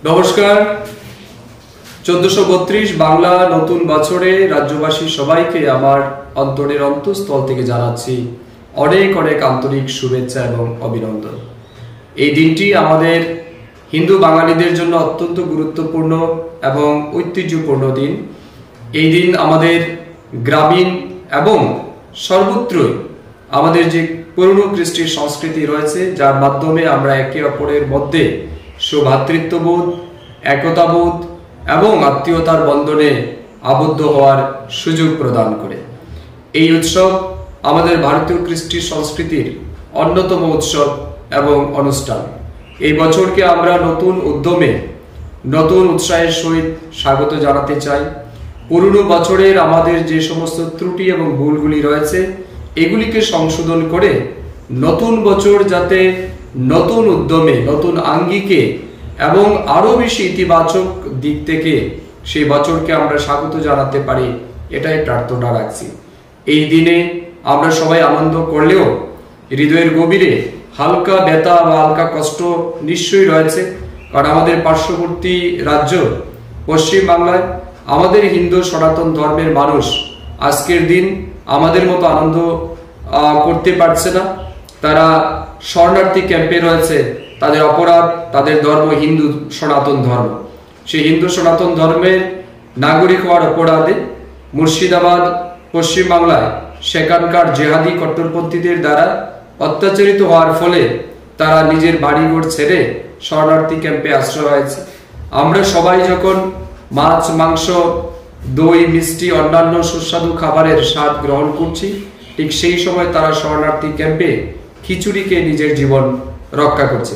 নমস্কার। 1432 বাংলা নতুন বছরে রাজ্যবাসী সবাইকে আমার অন্তরের অন্তঃস্থল থেকে জানাচ্ছি অনেক অনেক আন্তরিক শুভেচ্ছা এবং অভিনন্দন। এই দিনটি আমাদের হিন্দু বাঙালিদের জন্য অত্যন্ত গুরুত্বপূর্ণ এবং ঐতিহ্যপূর্ণ দিন। এই দিন আমাদের গ্রামীণ এবং সর্বত্রই আমাদের যে পুরনো কৃষ্টির সংস্কৃতি রয়েছে, যার মাধ্যমে আমরা একে অপরের মধ্যে সৌভ্রাতৃত্ববোধ, একতাবোধ এবং আত্মীয়তার বন্ধনে আবদ্ধ হওয়ার সুযোগ প্রদান করে। এই উৎসব আমাদের ভারতীয় কৃষ্টি সংস্কৃতির অন্যতম উৎসব এবং অনুষ্ঠান। এই বছরকে আমরা নতুন উদ্যমে, নতুন উৎসাহের সহিত স্বাগত জানাতে চাই। পুরনো বছরের আমাদের যে সমস্ত ত্রুটি এবং ভুলগুলি রয়েছে, এগুলিকে সংশোধন করে নতুন বছর যাতে নতুন উদ্যমে, নতুন আঙ্গিকে এবং আরো বেশি ইতিবাচক দিক থেকে সেই বছরকে আমরা স্বাগত জানাতে পারি, এটাই প্রার্থনা রাখছি। এই দিনে আমরা সবাই আনন্দ করলেও হৃদয়ের গভীরে হালকা ব্যথা বা হালকা কষ্ট নিশ্চয়ই রয়েছে। কারণ আমাদের পার্শ্ববর্তী রাজ্য পশ্চিম বাংলায় আমাদের হিন্দু সনাতন ধর্মের মানুষ আজকের দিন আমাদের মতো আনন্দ করতে পারছে না। তারা শরণার্থী ক্যাম্পে রয়েছে। তাদের অপরাধ, তাদের ধর্ম হিন্দু সনাতন ধর্ম। সেই হিন্দু সনাতন ধর্মের নাগরিক হওয়ার অপরাধে মুর্শিদাবাদ পশ্চিম বাংলায় সেখানকার জেহাদি কট্টরপন্থীদের দ্বারা অত্যাচারিত হওয়ার ফলে তারা নিজের বাড়িঘর ছেড়ে শরণার্থী ক্যাম্পে আশ্রয় হয়েছে। আমরা সবাই যখন মাছ, মাংস, দই, মিষ্টি, অন্যান্য সুস্বাদু খাবারের স্বাদ গ্রহণ করছি, ঠিক সেই সময় তারা শরণার্থী ক্যাম্পে খিচুড়িকে নিজের জীবন রক্ষা করছে।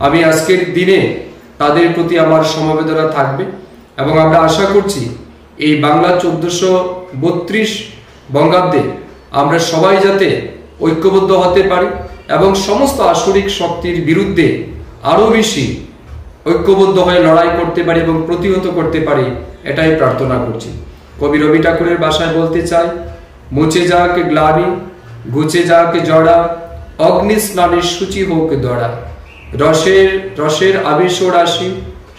আমি আজকের দিনে তাদের প্রতি আমার সমবেদনা থাকবে এবং আমরা আশা করছি এই বাংলা 1432 বঙ্গাব্দে আমরা সবাই যাতে ঐক্যবদ্ধ হতে পারি এবং সমস্ত আসরিক শক্তির বিরুদ্ধে আরো বেশি ঐক্যবদ্ধ হয়ে লড়াই করতে পারি এবং প্রতিহত করতে পারি, এটাই প্রার্থনা করছি। কবি রবি ঠাকুরের ভাষায় বলতে চাই, মুছে যাক গ্লানি, ঘুচে যাক জড়া, অগ্নি স্নানে সূচি হোক দড়া, রসের আবেশর আসি,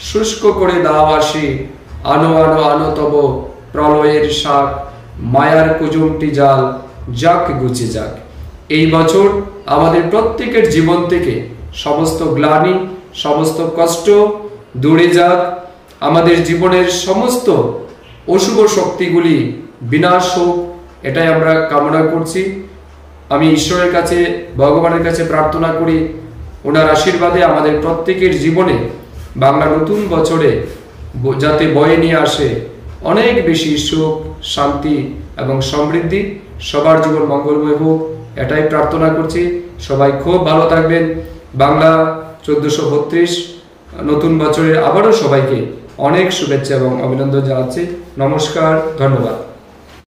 শুষ্ক করে দাও আসি, আনো আনো আনো তব প্রলয়ের শাক, মায়ার কুজুমটি জাল, যাক গুছে যাক। এই বছর আমাদের প্রত্যেকের জীবন থেকে সমস্ত গ্লানি, সমস্ত কষ্ট দূরে যাক। আমাদের জীবনের সমস্ত অশুভ শক্তিগুলি বিনাশ হোক, এটাই আমরা কামনা করছি। আমি ঈশ্বরের কাছে, ভগবানের কাছে প্রার্থনা করি ওনার আশীর্বাদে আমাদের প্রত্যেকের জীবনে বাংলা নতুন বছরে যাতে বয়ে নিয়ে আসে অনেক বেশি সুখ, শান্তি এবং সমৃদ্ধি। সবার জীবন মঙ্গলময় হোক, এটাই প্রার্থনা করছি। সবাই খুব ভালো থাকবেন। বাংলা 1432 নতুন বছরের আবারও সবাইকে অনেক শুভেচ্ছা এবং অভিনন্দন জানাচ্ছি। নমস্কার, ধন্যবাদ।